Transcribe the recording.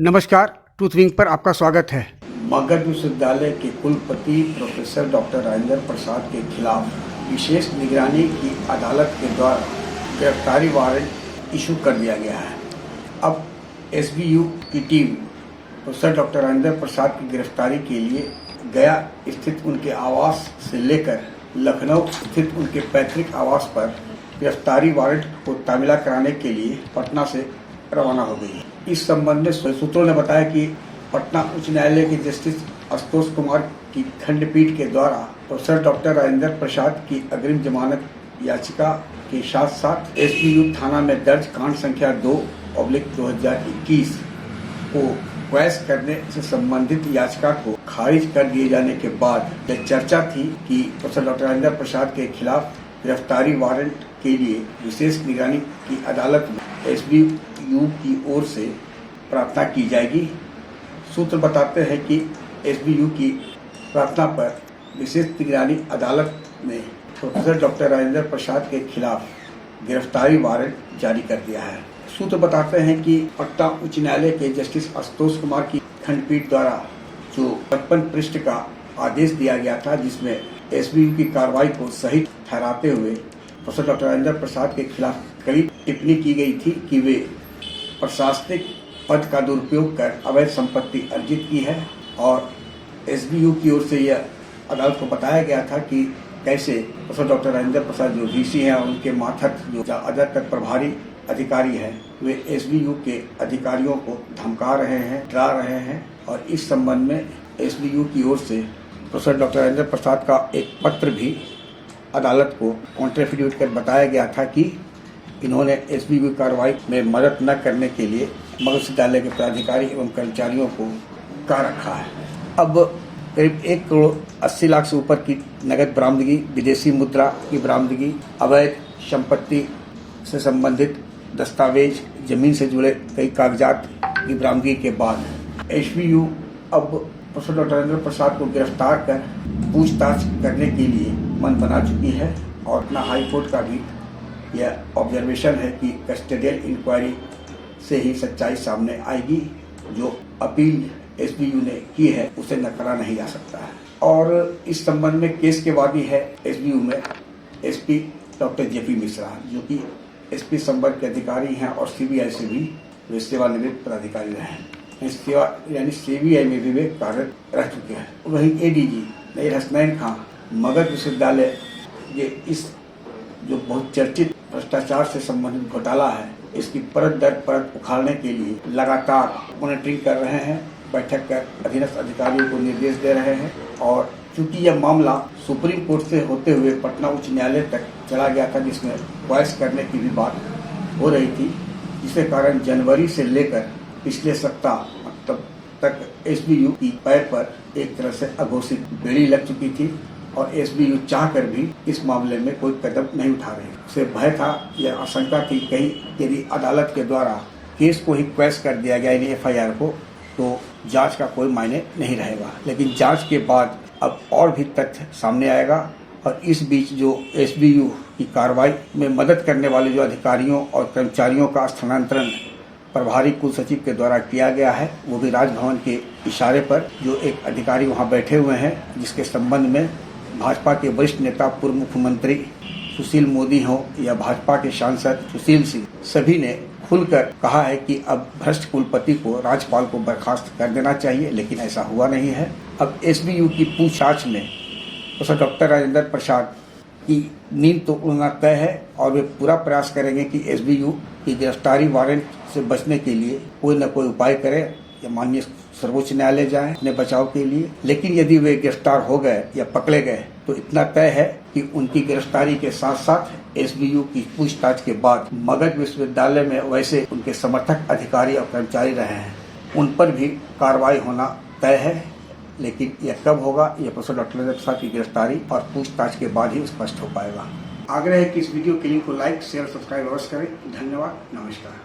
नमस्कार, ट्रूथविंग पर आपका स्वागत है। मगध विश्वविद्यालय के कुलपति प्रोफेसर डॉक्टर राजेंद्र प्रसाद के खिलाफ विशेष निगरानी की अदालत के द्वारा गिरफ्तारी वारंट इशू कर दिया गया है। अब एसबीयू की team professor doctor Rajendra Prasad की गिरफ्तारी के लिए गया स्थित उनके आवास से लेकर लखनऊ स्थित उनके पैतृक आवास पर गिरफ्तारी वारंट को तामीला कराने के लिए पटना से रवाना हो गई है। इस संबंध में सूत्रों ने बताया कि पटना उच्च न्यायालय के जस्टिस आशुतोष कुमार की खंडपीठ के द्वारा प्रोफेसर डॉक्टर राजेंद्र प्रसाद की अग्रिम जमानत याचिका के साथ साथ एसबीयू थाना में दर्ज कांड संख्या 2/2021 को क्वैश करने से संबंधित याचिका को खारिज कर दिए जाने के बाद यह चर्चा थी कि प्रोफेसर डॉक्टर राजेंद्र प्रसाद के खिलाफ गिरफ्तारी वारंट के लिए विशेष निगरानी की अदालत में एसबीयू की ओर से प्रार्थना की जाएगी। सूत्र बताते हैं कि एसबीयू की प्रार्थना पर विशेष निगरानी अदालत ने प्रोफेसर डॉक्टर राजेंद्र प्रसाद के खिलाफ गिरफ्तारी वारंट जारी कर दिया है। सूत्र बताते हैं कि पटना उच्च न्यायालय के जस्टिस आशुतोष कुमार की खंडपीठ द्वारा जो 55 पृष्ठ का आदेश दिया गया था, जिसमें एसबीयू की कार्रवाई को सही ठहराते हुए प्रोफेसर डॉक्टर राजेंद्र प्रसाद के खिलाफ कड़ी टिप्पणी की गई थी कि वे प्रशासनिक पद का दुरुपयोग कर अवैध संपत्ति अर्जित की है, और एसबीयू की ओर से यह अदालत को बताया गया था कि कैसे प्रोफेसर डॉक्टर राजेंद्र प्रसाद जो वीसी हैं, उनके माथक जो अदालत तक प्रभारी अधिकारी है, वे एसबीयू के अधिकारियों को धमका रहे हैं, डरा रहे हैं। और इस संबंध में एसबीयू की ओर से प्रोफेसर डॉक्टर राजेंद्र प्रसाद का एक पत्र भी अदालत को कॉन्ट्रीब्यूट कर बताया गया था कि इन्होंने एसबीयू कार्रवाई में मदद न करने के लिए मगध विश्वविद्यालय के पदाधिकारी एवं कर्मचारियों को कह रखा है। अब करीब 1,80,00,000 से ऊपर की नगद बरामदगी, विदेशी मुद्रा की बरामदगी, अवैध संपत्ति से संबंधित दस्तावेज, जमीन से जुड़े कई कागजात की बरामदगी के बाद एसबीयू अब प्रोफेसर डॉक्टर राजेंद्र प्रसाद को गिरफ्तार कर पूछताछ करने के लिए मन बना चुकी है। और अपना हाई कोर्ट का भी यह ऑब्जर्वेशन है कि कस्टोडियल इंक्वायरी से ही सच्चाई सामने आएगी। जो अपील एसबीयू ने की है उसे नकारा नहीं जा सकता है। और इस संबंध में केस के वादी है एसबीयू में एसपी डॉक्टर जेपी मिश्रा, जो कि एसपी संवर्ग के अधिकारी हैं और सीबीआई से भी वे सेवानिवृत्त पदाधिकारी रहे हैं। यानी सीबीआई में भी वे कार्यरत रह चुके हैं। वहीं एडीजी नईर हसनैन खां मगध विश्वविद्यालय ये इस जो बहुत चर्चित भ्रष्टाचार से संबंधित घोटाला है, इसकी परत दर परत उखाड़ने के लिए लगातार मॉनिटरिंग कर रहे हैं, बैठक कर अधीनस्थ अधिकारियों को निर्देश दे रहे हैं। और चूंकि यह मामला सुप्रीम कोर्ट से होते हुए पटना उच्च न्यायालय तक चला गया था, जिसमें क्वैश करने की भी बात हो रही थी, जिसके कारण जनवरी से लेकर पिछले सप्ताह तक एसबीयू की पैर पर एक तरह से अघोषित बेड़ी लग चुकी थी, और एसबीयू चाहकर भी इस मामले में कोई कदम नहीं उठा रहे। उसे भय था, यह आशंका थी कहीं यदि अदालत के द्वारा केस को ही क्वैश कर दिया गया, यानी एफआईआर को, तो जांच का कोई मायने नहीं रहेगा। लेकिन जांच के बाद अब और भी तथ्य सामने आएगा, और इस बीच जो एसबीयू की कार्रवाई में मदद करने वाले जो अधिकारियों और कर्मचारियों का स्थानांतरण प्रभारी कुल सचिव के द्वारा किया गया है, वो भी राजभवन के इशारे पर जो एक अधिकारी वहां बैठे हुए हैं, जिसके संबंध में भाजपा के वरिष्ठ नेता पूर्व मुख्यमंत्री सुशील मोदी हो या भाजपा के सांसद सुशील सिंह, सभी ने खुलकर कहा है कि अब भ्रष्ट कुलपति को, राज्यपाल को बर्खास्त कर देना चाहिए, लेकिन ऐसा हुआ नहीं है। अब एसबीयू की पूछताछ में प्रोफेसर डॉक्टर राजेंद्र प्रसाद की नींद तो उड़ना तय है, और वे पूरा प्रयास करेंगे कि एसबीयू की गिरफ्तारी वारंट से बचने के लिए कोई न कोई उपाय करे या माननीय सर्वोच्च न्यायालय जाए अपने बचाव के लिए। लेकिन यदि वे गिरफ्तार हो गए या पकड़े गए तो इतना तय है कि उनकी गिरफ्तारी के साथ साथ एसबीयू की पूछताछ के बाद मगध विश्वविद्यालय में वैसे उनके समर्थक अधिकारी और कर्मचारी रहे हैं, उन पर भी कार्रवाई होना तय है। लेकिन यह कब होगा, यह प्रोफेसर डॉक्टर राजेंद्र प्रसाद की गिरफ्तारी और पूछताछ के बाद ही स्पष्ट हो पाएगा। आग्रह है कि इस वीडियो के लिंक को लाइक, शेयर, सब्सक्राइब अवश्य करें। धन्यवाद, नमस्कार।